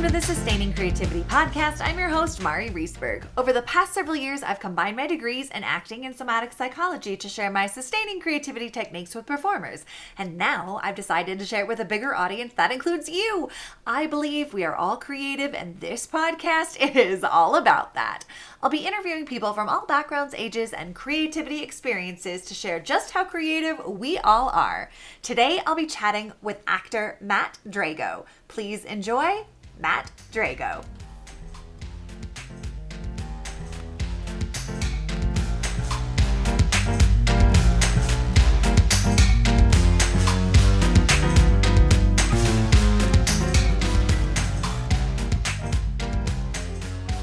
Welcome to the Sustaining Creativity Podcast. I'm your host, Mari Reesberg. Over the past several years, I've combined my degrees in acting and somatic psychology to share my sustaining creativity techniques with performers. And now I've decided to share it with a bigger audience that includes you. I believe we are all creative, and this podcast is all about that. I'll be interviewing people from all backgrounds, ages, and creativity experiences to share just how creative we all are. Today, I'll be chatting with actor Matt Drago. Please enjoy Matt Drago.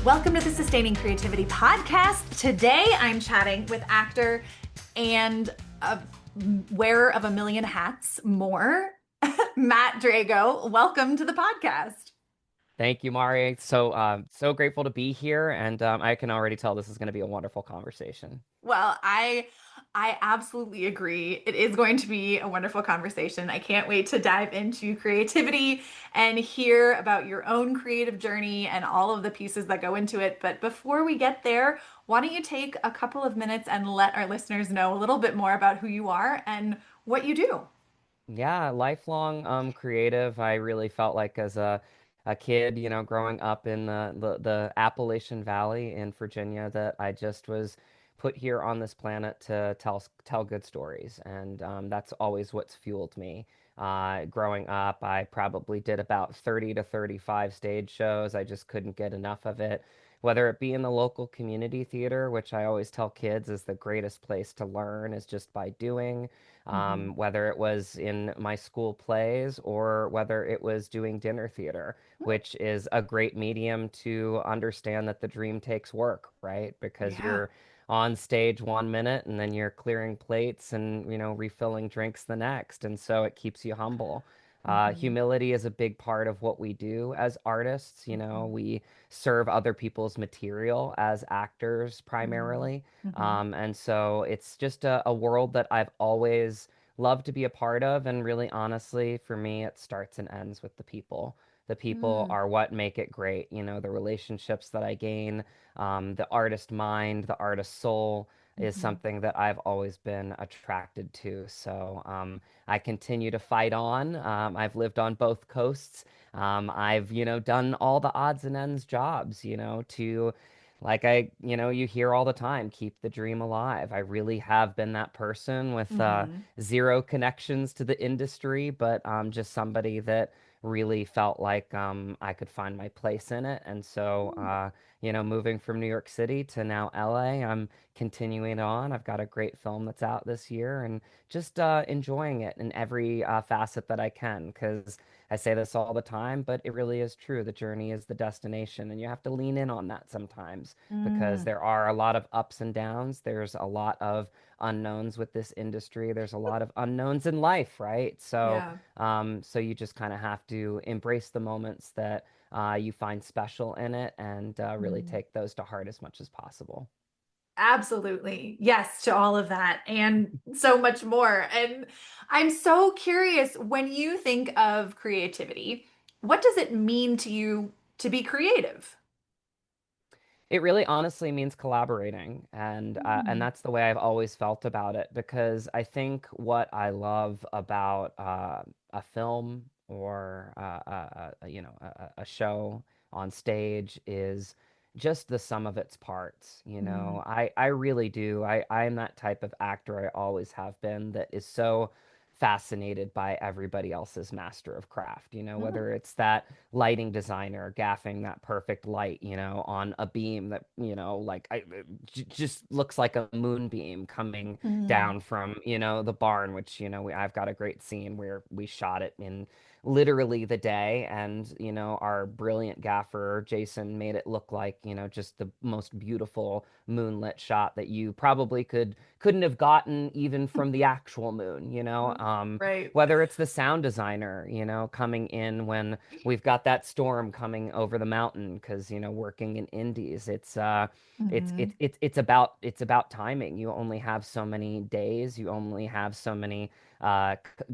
Welcome to the Sustaining Creativity Podcast. Today I'm chatting with actor and a wearer of a million hats more, Matt Drago. Welcome to the podcast. Thank you, Mari. So grateful to be here, and I can already tell this is going to be a wonderful conversation. Well, I absolutely agree. It is going to be a wonderful conversation. I can't wait to dive into creativity and hear about your own creative journey and all of the pieces that go into it. But before we get there, why don't you take a couple of minutes and let our listeners know a little bit more about who you are and what you do? Yeah, lifelong creative. I really felt like as a kid, growing up in the Appalachian Valley in Virginia, that I just was put here on this planet to tell good stories, and that's always what's fueled me. Growing up, I probably did about 30 to 35 stage shows. I just couldn't get enough of it. Whether it be in the local community theater, which I always tell kids is the greatest place to learn, is just by doing, Mm-hmm. whether it was in my school plays or whether it was doing dinner theater, which is a great medium to understand that the dream takes work, right? Because Yeah. you're on stage 1 minute and then you're clearing plates and, refilling drinks the next. And so it keeps you humble. Mm-hmm. Humility is a big part of what we do as artists. We serve other people's material as actors Mm-hmm. primarily. Mm-hmm. And so it's just a world that I've always loved to be a part of. And really, honestly, for me, it starts and ends with the people. The people Mm-hmm. are what make it great. The relationships that I gain, the artist mind, the artist soul is Mm-hmm. something that I've always been attracted to. So I continue to fight on. I've lived on both coasts. I've, done all the odds and ends jobs, to like you hear all the time, keep the dream alive. I really have been that person with Mm-hmm. zero connections to the industry, but just somebody that really felt like I could find my place in it. And so, moving from New York City to now LA, I'm continuing on. I've got a great film that's out this year and just enjoying it in every facet that I can, because I say this all the time, but it really is true. The journey is the destination, and you have to lean in on that sometimes because Mm. there are a lot of ups and downs. There's a lot of unknowns with this industry. There's a lot of unknowns in life, right? So, Yeah. so you just kind of have to embrace the moments that you find special in it and really Mm. take those to heart as much as possible. Absolutely. Yes to all of that and so much more. And I'm so curious, when you think of creativity, what does it mean to you to be creative? It really honestly means collaborating, and Mm. that's the way I've always felt about it. Because I think what I love about a film or a show on stage is just the sum of its parts. Mm. I really do. I'm that type of actor. I always have been, that is so fascinated by everybody else's master of craft. Mm. Whether it's that lighting designer gaffing that perfect light, on a beam that, like just looks like a moonbeam coming Mm. down from, the barn, which, I've got a great scene where we shot it in literally the day, and our brilliant gaffer Jason made it look like, just the most beautiful moonlit shot that you probably couldn't have gotten even from the actual moon. Right. Whether it's the sound designer, coming in when we've got that storm coming over the mountain, because working in indies, Hmm. it's about timing. You only have so many days, you only have so many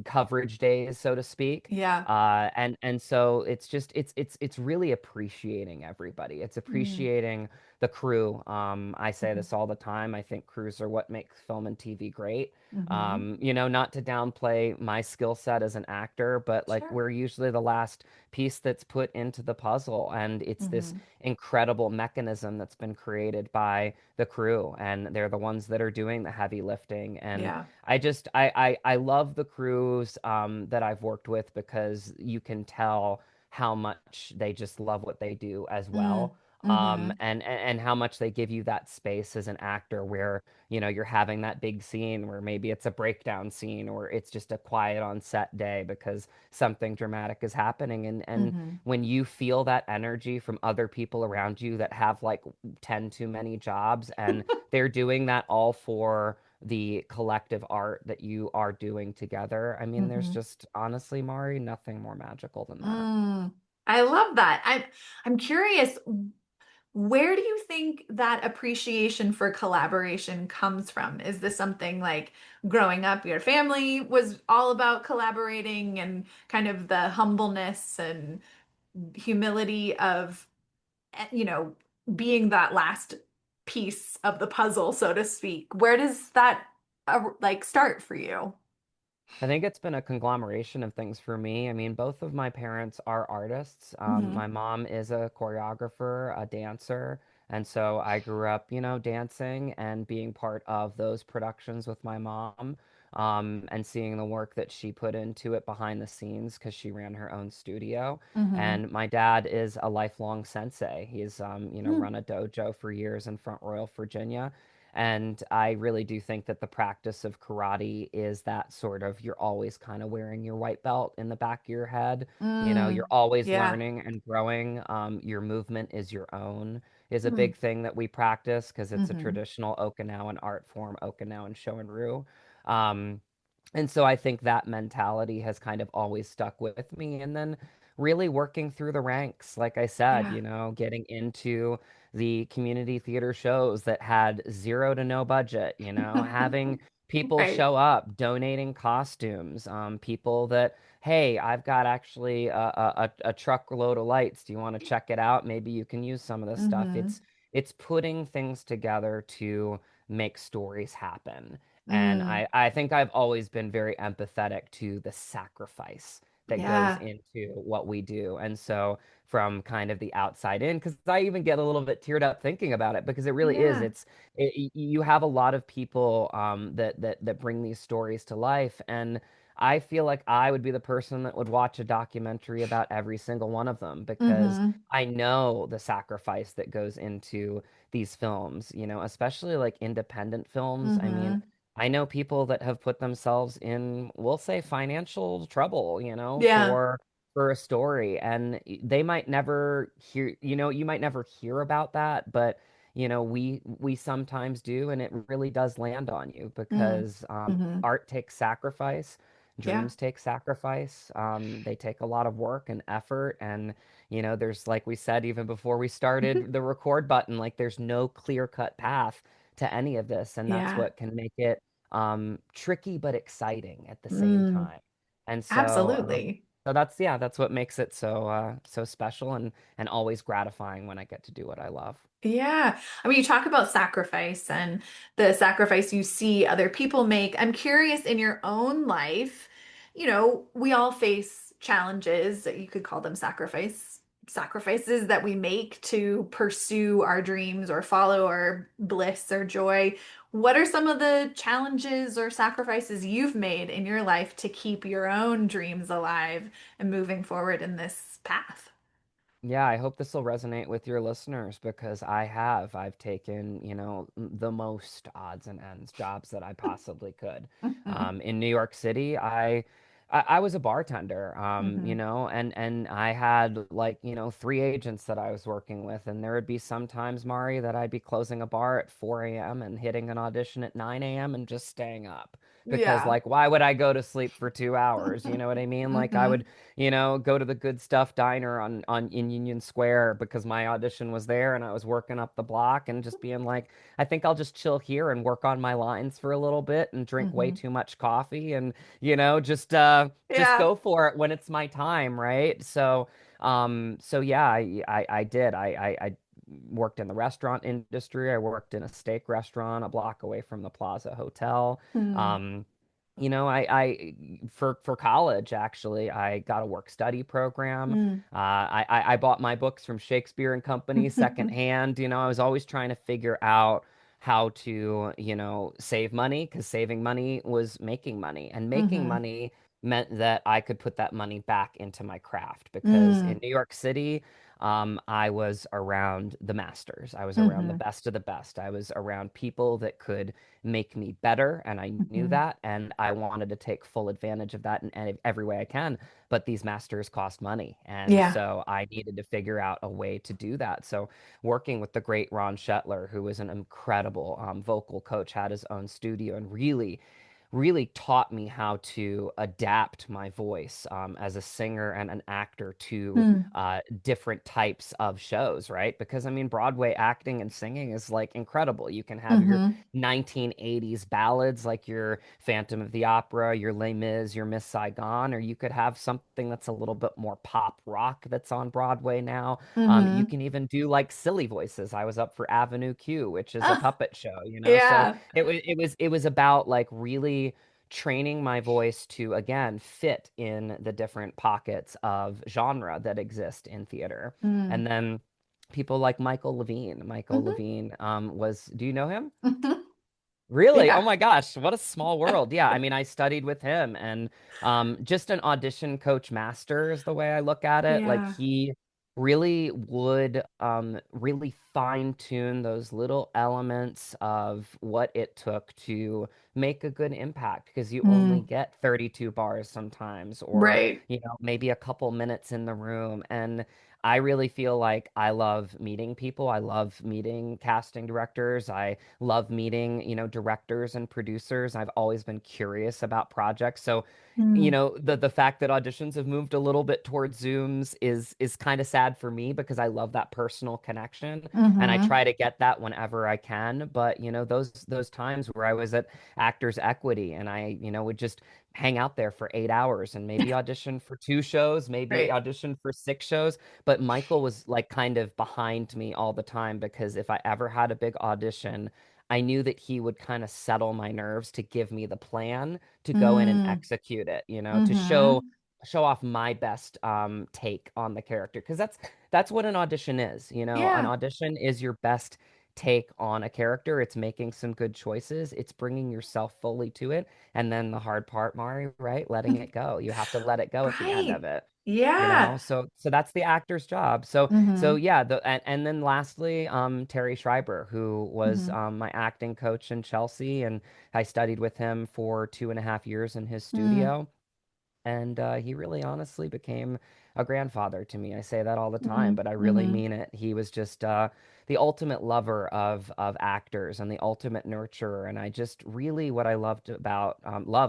coverage days, so to speak. Yeah. Yeah. And so it's just it's really appreciating everybody. It's Mm. appreciating the crew. I say Mhm. this all the time. I think crews are what makes film and TV great. Mhm. Not to downplay my skill set as an actor, but like Sure. we're usually the last piece that's put into the puzzle, and it's this Mhm. incredible mechanism that's been created by the crew, and they're the ones that are doing the heavy lifting. And Yeah. I love the crews that I've worked with because you can tell how much they just love what they do as Mm. well. Mhm. And how much they give you that space as an actor where, you're having that big scene where maybe it's a breakdown scene or it's just a quiet on set day because something dramatic is happening. And Mhm. when you feel that energy from other people around you that have like 10 too many jobs and they're doing that all for the collective art that you are doing together. I mean, there's Mhm. just honestly, Mari, nothing more magical than that. Mm. I love that. I'm curious, where do you think that appreciation for collaboration comes from? Is this something like growing up, your family was all about collaborating and kind of the humbleness and humility of, you know, being that last piece of the puzzle, so to speak? Where does that like start for you? I think it's been a conglomeration of things for me. I mean, both of my parents are artists. Hmm. My mom is a choreographer, a dancer. And so I grew up, dancing and being part of those productions with my mom, and seeing the work that she put into it behind the scenes because she ran her own studio. Hmm. And my dad is a lifelong sensei. He's, Mm. run a dojo for years in Front Royal, Virginia. And I really do think that the practice of karate is that sort of you're always kind of wearing your white belt in the back of your head. You're Mm. always Yeah. learning and growing. Your movement is your own, is a Mm. big thing that we practice because it's a Hmm. traditional Okinawan art form, Okinawan Shorin-ryu. Um, and so I think that mentality has kind of always stuck with me. And then really working through the ranks, like I said, Yeah. getting into the community theater shows that had zero to no budget, having people Right. show up, donating costumes, people that, hey, I've got actually a truckload of lights. Do you want to check it out? Maybe you can use some of this stuff. Hmm. It's putting things together to make stories happen. And Mm. I think I've always been very empathetic to the sacrifice that goes Yeah. into what we do. And so from kind of the outside in, because I even get a little bit teared up thinking about it because it really is. Yeah. You have a lot of people that bring these stories to life, and I feel like I would be the person that would watch a documentary about every single one of them because Hmm. I know the sacrifice that goes into these films, especially like independent films. I mean, Hmm. I know people that have put themselves in, we'll say, financial trouble, Yeah. for a story, and they might never hear, you might never hear about that, but we sometimes do, and it really does land on you Mm. because Hmm. art takes sacrifice, Yeah. dreams take sacrifice. They take a lot of work and effort, and there's, like we said even before we started the record button, like there's no clear-cut path to any of this, and that's Yeah. what can make it tricky but exciting at the same Mm. time. And Absolutely. so that's, yeah, that's what makes it so special and always gratifying when I get to do what I love. Yeah. I mean, you talk about sacrifice and the sacrifice you see other people make. I'm curious in your own life, we all face challenges that you could call them sacrifices that we make to pursue our dreams or follow our bliss or joy. What are some of the challenges or sacrifices you've made in your life to keep your own dreams alive and moving forward in this path? Yeah, I hope this will resonate with your listeners because I've taken, the most odds and ends jobs that I possibly could. Hmm. In New York City, I was a bartender, Hmm. and I had like, three agents that I was working with, and there would be some times, Mari, that I'd be closing a bar at 4 a.m. and hitting an audition at 9 a.m. and just staying up. because Yeah. like why would I go to sleep for 2 hours? You know what I mean? Like I Hmm. would, go to the Good Stuff Diner on in Union Square because my audition was there and I was working up the block and just being like, I think I'll just chill here and work on my lines for a little bit and drink way Hmm. too much coffee and just Yeah. go for it when it's my time, right? So yeah, I did. I worked in the restaurant industry. I worked in a steak restaurant a block away from the Plaza Hotel. Mm. Um, I for college actually, I got a work study program. Mm. I bought my books from Shakespeare and Company secondhand. I was always trying to figure out how to, save money because saving money was making money, and making Hmm. money meant that I could put that money back into my craft because in Mm. New York City, I was around the masters. I was around the Hmm. best of the best. I was around people that could make me better, and I knew Hmm. that, and I wanted to take full advantage of that in every way I can. But these masters cost money, and Yeah. so I needed to figure out a way to do that. So working with the great Ron Shetler, who was an incredible vocal coach, had his own studio, and really taught me how to adapt my voice as a singer and an actor to Mm. different types of shows, right? Because I mean, Broadway acting and singing is like incredible. You can have your Hmm. 1980s ballads like your Phantom of the Opera, your Les Mis, your Miss Saigon, or you could have something that's a little bit more pop rock that's on Broadway now. You Hmm. can even do like silly voices. I was up for Avenue Q, which is a Ah, puppet show, so yeah. it was about like really training my voice to again fit in the different pockets of genre that exist in theater. Mm. And then people like Michael Levine. Michael Hmm. Levine do you know him? Hmm. Really? Oh Yeah. my gosh, what a small world. Yeah, I mean, I studied with him and just an audition coach master is the way I look at it. Like Yeah. he really would really fine tune those little elements of what it took to make a good impact because you only Mm. get 32 bars sometimes or Right. maybe a couple minutes in the room. And I really feel like I love meeting people. I love meeting casting directors. I love meeting, directors and producers. I've always been curious about projects. So, Mm. the fact that auditions have moved a little bit towards Zooms is kind of sad for me because I love that personal connection and I Hmm. try to get that whenever I can. But, those times where I was at Actors Equity and I, would just hang out there for 8 hours and maybe audition for 2 shows, maybe Right. audition for 6 shows. But Michael was like kind of behind me all the time because if I ever had a big audition, I knew that he would kind of settle my nerves to give me the plan to go in and Mm. execute it, to show Hmm. show off my best take on the character because that's what an audition is. An Yeah. audition is your best take on a character. It's making some good choices. It's bringing yourself fully to it. And then the hard part, Mari, right? Letting it go. You have to let it go at the end of Right. it. Yeah. So that's the actor's job. So Hmm. yeah, and then lastly, Terry Schreiber, who was Hmm. my acting coach in Chelsea, and I studied with him for 2.5 years in his Mm. studio. And he really honestly became a grandfather to me. I say that all the time, Hmm. but I really Hmm. mean it. He was just the ultimate lover of actors and the ultimate nurturer. And I just really what I love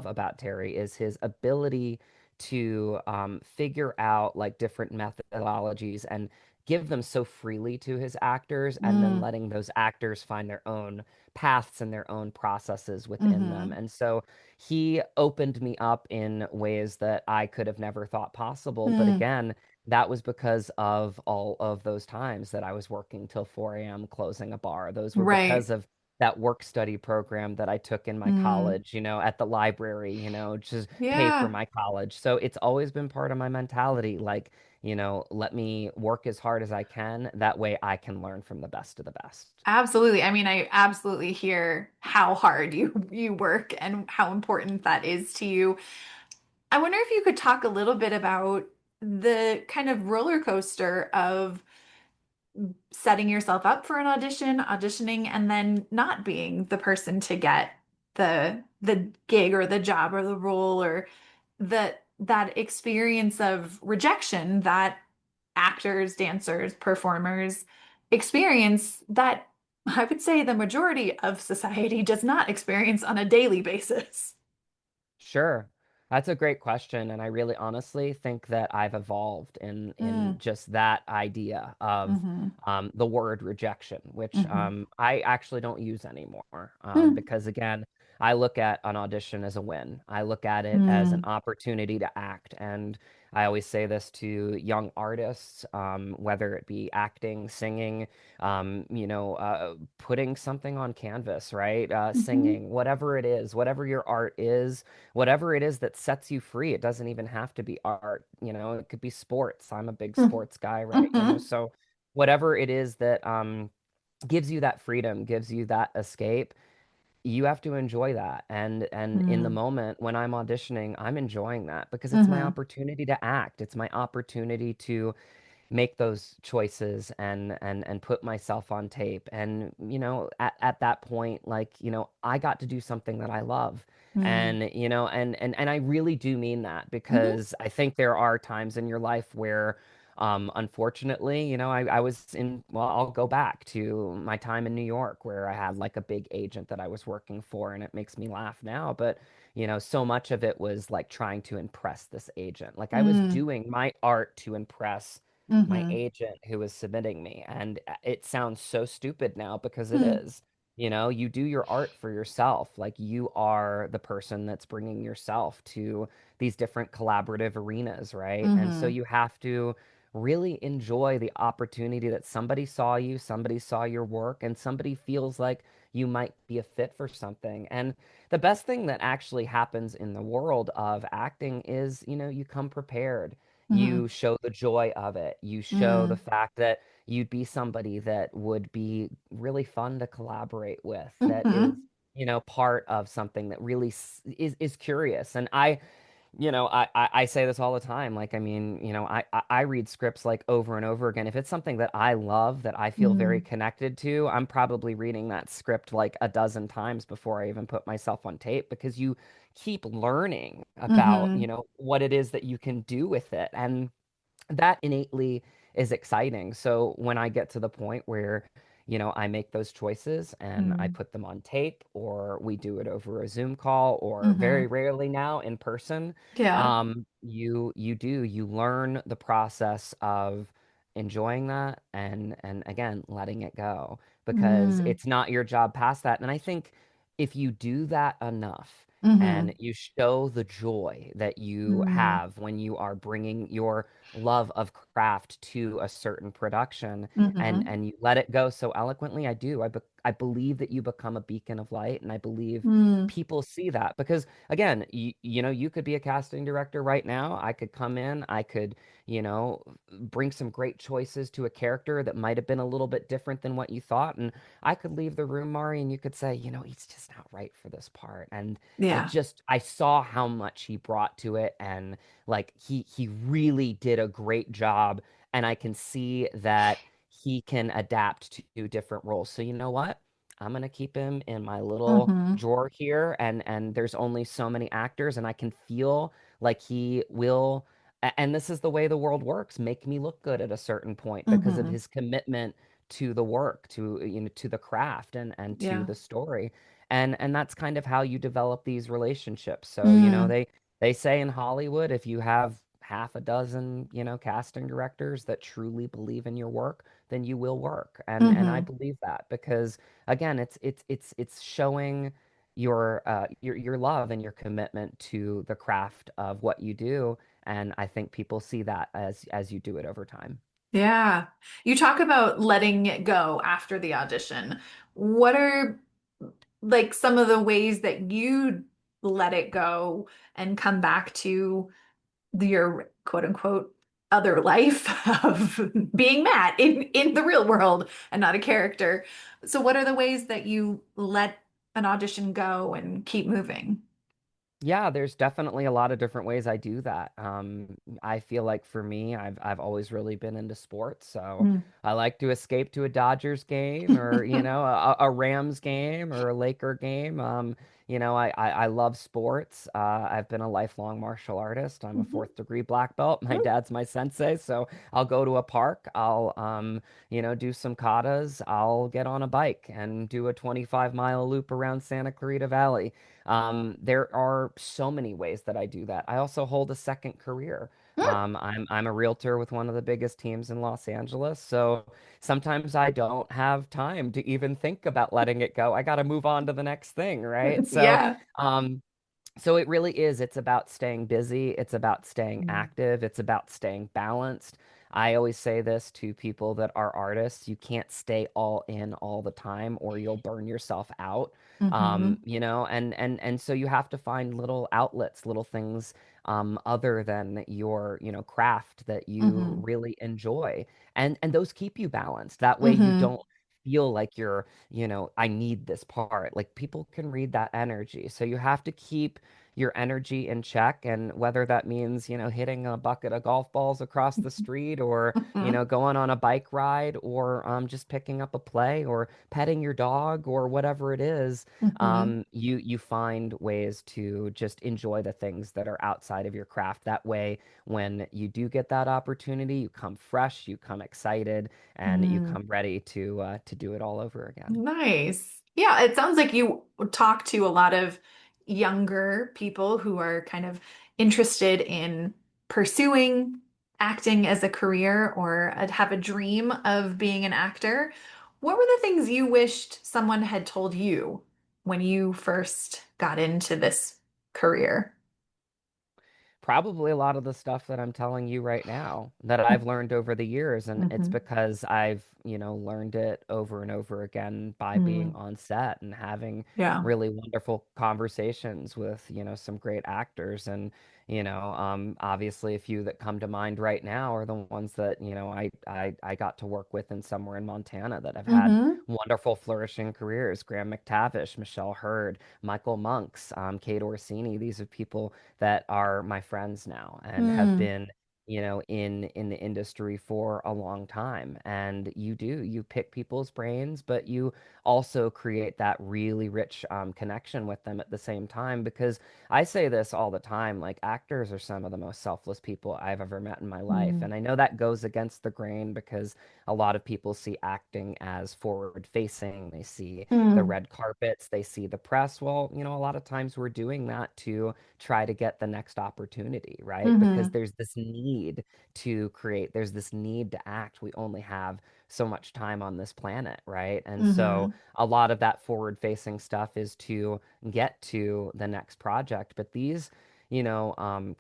about Terry is his ability to figure out like different methodologies and give them so freely to his actors, and then Mm. letting those actors find their own paths and their own processes within them. Hmm. And so he opened me up in ways that I could have never thought possible. But Mm. again, that was because of all of those times that I was working till 4 a.m. closing a bar. Those were Right. because of that work study program that I took in my Mm. college, at the library, just pay for Yeah. my college. So it's always been part of my mentality, like, let me work as hard as I can. That way I can learn from the best of the best. Absolutely. I mean, I absolutely hear how hard you work and how important that is to you. I wonder if you could talk a little bit about the kind of roller coaster of setting yourself up for an audition, auditioning, and then not being the person to get the gig or the job or the role or that experience of rejection that actors, dancers, performers experience that I would say the majority of society does not experience on a daily basis. Sure. That's a great question, and I really honestly think that I've evolved in Mm, just that idea of mm-hmm, the word rejection, which mm-hmm, I actually don't use anymore. mm, Because again, I look at an audition as a win. I look at it as an mm, opportunity to act, and I always say this to young artists, whether it be acting, singing, putting something on canvas, right? mm-hmm, Singing, whatever it is, whatever your art is, whatever it is that sets you free. It doesn't even have to be art, it could be sports. I'm a big sports guy, right? mm-hmm, So whatever it is that gives you that freedom, gives you that escape, you have to enjoy that. And in the mm, moment when I'm auditioning, I'm enjoying that because it's my mm-hmm, opportunity to act. It's my opportunity to make those choices and put myself on tape. And at that point, like, I got to do something that I love. mm, And I really do mean that, mm-hmm, because I think there are times in your life where unfortunately, I was in, well, I'll go back to my time in New York where I had like a big agent that I was working for, and it makes me laugh now, but so much of it was like trying to impress this agent. Like I was mm, doing my art to impress my mm-hmm, agent who was submitting me. And it sounds so stupid now because it mm, is. You do your art for yourself. Like you are the person that's bringing yourself to these different collaborative arenas, right? And so mm-hmm, you have to really enjoy the opportunity that somebody saw you, somebody saw your work, and somebody feels like you might be a fit for something. And the best thing that actually happens in the world of acting is, you come prepared. mm-hmm, You show the joy of it. You show the mm, fact that you'd be somebody that would be really fun to collaborate with, that is, mm-hmm, part of something that really is curious. And I say this all the time. Like, I mean, I read scripts like over and over again. If it's something that I love, that I feel very mm, connected to, I'm probably reading that script like a dozen times before I even put myself on tape, because you keep learning about, mm-hmm, what it is that you can do with it. And that innately is exciting. So when I get to the point where, I make those choices and I mm, put them on tape, or we do it over a Zoom call, or mm-hmm, very rarely now in person, yeah, you learn the process of enjoying that and again letting it go, because mm, it's not your job past that. And I think if you do that enough, and mm-hmm, you show the joy that you mm, have when you are bringing your love of craft to a certain production, and mm-hmm, and you let it go so eloquently. I believe that you become a beacon of light, and I believe mm, people see that. Because again, you could be a casting director right now. I could come in, I could, you know bring some great choices to a character that might have been a little bit different than what you thought, and I could leave the room, Mari, and you could say, he's just not right for this part. And yeah, I saw how much he brought to it, and like he really did a great job, and I can see that he can adapt to different roles. So you know what? I'm gonna keep him in my little mm-hmm, drawer here, and there's only so many actors, and I can feel like he will. And this is the way the world works. Make me look good at a certain point because of mm-hmm, his commitment to the work, to the craft, and to yeah, the story. And that's kind of how you develop these relationships. So, mm, they say in Hollywood, if you have half a dozen, casting directors that truly believe in your work, then you will work. And I mm-hmm, believe that, because again, it's showing your love and your commitment to the craft of what you do. And I think people see that as you do it over time. yeah. You talk about letting it go after the audition. What are like some of the ways that you let it go and come back to your quote unquote other life of being Matt in the real world and not a character? So what are the ways that you let an audition go and keep moving? Yeah, there's definitely a lot of different ways I do that. I feel like for me, I've always really been into sports, so Mm. I like to escape to a Dodgers game, or a Rams game, or a Laker game. I love sports. I've been a lifelong martial artist. I'm a Mhm. fourth degree black belt. My dad's my sensei, so I'll go to a park. I'll do some katas. I'll get on a bike and do a 25-mile loop around Santa Clarita Valley. There are so many ways that I do that. I also hold a second career. Hmm. I'm a realtor with one of the biggest teams in Los Angeles, so sometimes I don't have time to even think about letting it go. I got to move on to the next thing, right? Yeah. Um, so it really is. It's about staying busy. It's about staying Mm-hmm. active. It's about staying balanced. I always say this to people that are artists. You can't stay all in all the time or you'll burn yourself out. Mm-hmm. And so you have to find little outlets, little things other than your, craft that you Mm-hmm. really enjoy. And those keep you balanced. That way you Mm-hmm. don't feel like you're, I need this part. Like people can read that energy. So you have to keep your energy in check. And whether that means, hitting a bucket of golf balls across the street or, Mm-hmm. going on a bike ride or just picking up a play or petting your dog or whatever it is, Mm-hmm. you find ways to just enjoy the things that are outside of your craft. That way, when you do get that opportunity, you come fresh, you come excited, and you Mm. come ready to do it all over again. Nice. Yeah, it sounds like you talk to a lot of younger people who are kind of interested in pursuing acting as a career or have a dream of being an actor. What were the things you wished someone had told you when you first got into this career? Probably a lot of the stuff that I'm telling you right now that I've learned over the years, and it's Mm-hmm. because I've, learned it over and over again by being Mm. on set and having Yeah. really wonderful conversations with, some great actors. And, obviously a few that come to mind right now are the ones that, I got to work with in somewhere in Montana that have had Mm-hmm. wonderful flourishing careers. Graham McTavish, Michelle Hurd, Michael Monks, Kate Orsini. These are people that are my friends now and have Mm. been, in the industry for a long time. And you pick people's brains, but you also create that really rich connection with them at the same time. Because I say this all the time, like actors are some of the most selfless people I've ever met in my life. Mm. And I know that goes against the grain because a lot of people see acting as forward facing. They see the Mm. red carpets, they see the press. Well, a lot of times we're doing that to try to get the next opportunity, right? Because Mm-hmm. there's this need to create, there's this need to act. We only have so much time on this planet, right? And so Mm-hmm. a lot of that forward facing stuff is to get to the next project. But these,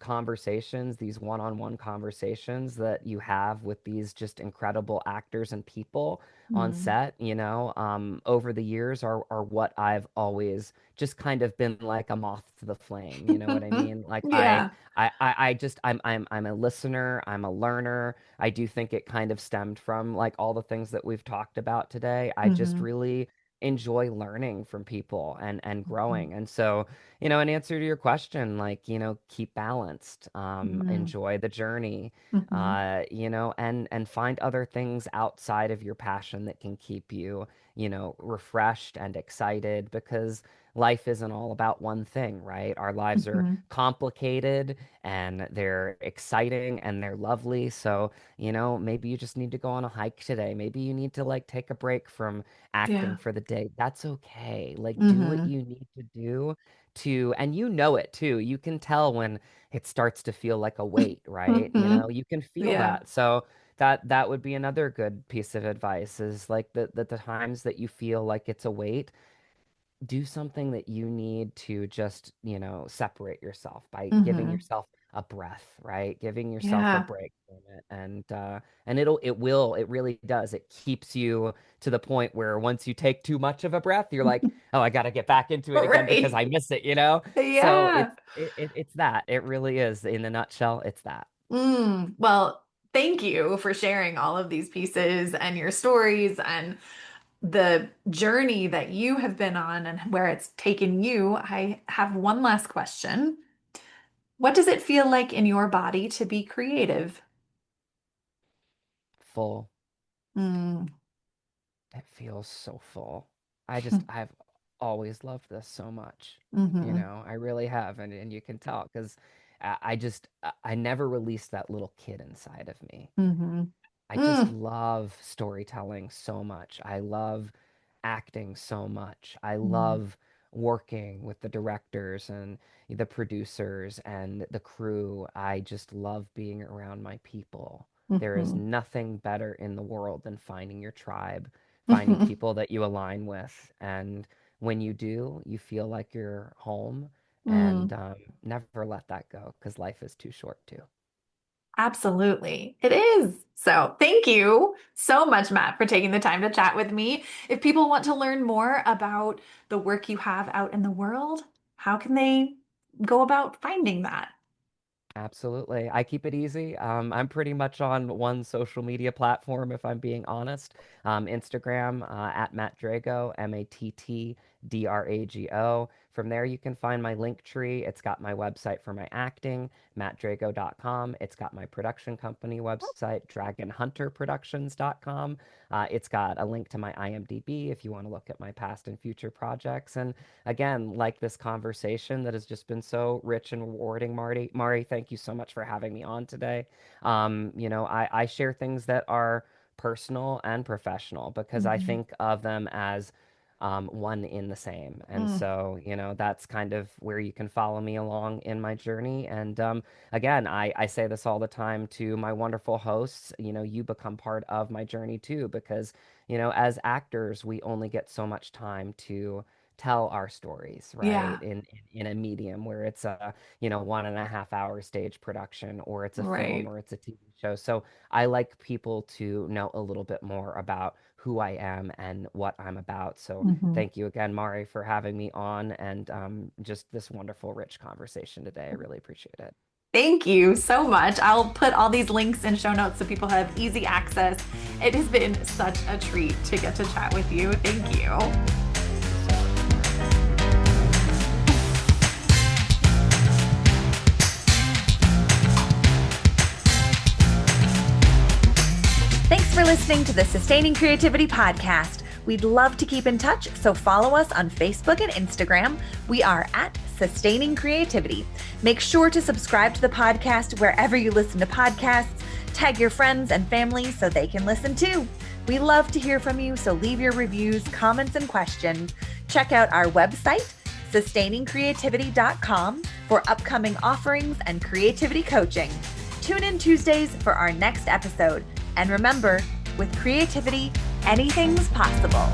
conversations, these one on one conversations that you have with these just incredible actors and people on Mm. set, over the years are what I've always just kind of been like a moth to the flame. You know what I mean? Like Yeah. I just I'm a listener, I'm a learner. I do think it kind of stemmed from like all the things that we've talked about today. I just Mm-hmm. really enjoy learning from people and Mm-hmm. growing. And so, in answer to your question, like, keep balanced, enjoy the journey, Mm-hmm. and find other things outside of your passion that can keep you, refreshed and excited because life isn't all about one thing, right? Our lives are Mm-hmm. complicated and they're exciting and they're lovely. So, maybe you just need to go on a hike today. Maybe you need to like take a break from acting Yeah. for the day. That's okay. Like, do what Mm-hmm. you need to do and you know it too. You can tell when it starts to feel like a weight, right? Mm-hmm. You can feel Yeah. that. So, that would be another good piece of advice is like the times that you feel like it's a weight, do something that you need to just, separate yourself by giving Mm-hmm. yourself a breath, right? Giving yourself a Yeah. break from it. And it really does. It keeps you to the point where once you take too much of a breath, you're like, oh, I got to get back into it again because Right. I miss it. So Yeah. it's that. It really is. In a nutshell, it's that. Well, thank you for sharing all of these pieces and your stories and the journey that you have been on and where it's taken you. I have one last question. What does it feel like in your body to be creative? Full. Mm. It feels so full. I've always loved this so much. Mm-hmm. I really have. And you can tell because I never released that little kid inside of me. Mm-hmm. I just Mm. love storytelling so much. I love acting so much. I Mm. love working with the directors and the producers and the crew. I just love being around my people. There is Mhm. nothing better in the world than finding your tribe, finding people that you align with. And when you do, you feel like you're home. And Mm, never let that go because life is too short, too. absolutely. It is. So thank you so much, Matt, for taking the time to chat with me. If people want to learn more about the work you have out in the world, how can they go about finding that? Absolutely. I keep it easy. I'm pretty much on one social media platform, if I'm being honest. Instagram at Matt Drago, MattDrago. From there, you can find my link tree. It's got my website for my acting, mattdrago.com. It's got my production company website, dragonhunterproductions.com. It's got a link to my IMDb if you want to look at my past and future projects. And again, like this conversation that has just been so rich and rewarding, Marty. Mari, thank you so much for having me on today. I share things that are personal and professional because I Mhm. think of them as one in the same. And Mm, so, that's kind of where you can follow me along in my journey. And again, I say this all the time to my wonderful hosts. You become part of my journey too, because, as actors, we only get so much time to tell our stories, right? yeah, In a medium where it's a, 1.5 hour stage production, or it's a film, right. or it's a TV show. So I like people to know a little bit more about who I am and what I'm about. So Mhm. thank you again, Mari, for having me on and just this wonderful, rich conversation today. I really appreciate it. Thank you so much. I'll put all these links in show notes so people have easy access. It has been such a treat to get to chat with you. Thank you. Thank you so much, Mari. Thanks for listening to the Sustaining Creativity Podcast. We'd love to keep in touch, so follow us on Facebook and Instagram. We are at Sustaining Creativity. Make sure to subscribe to the podcast wherever you listen to podcasts. Tag your friends and family so they can listen too. We love to hear from you, so leave your reviews, comments, and questions. Check out our website, sustainingcreativity.com, for upcoming offerings and creativity coaching. Tune in Tuesdays for our next episode. And remember, with creativity, anything's possible.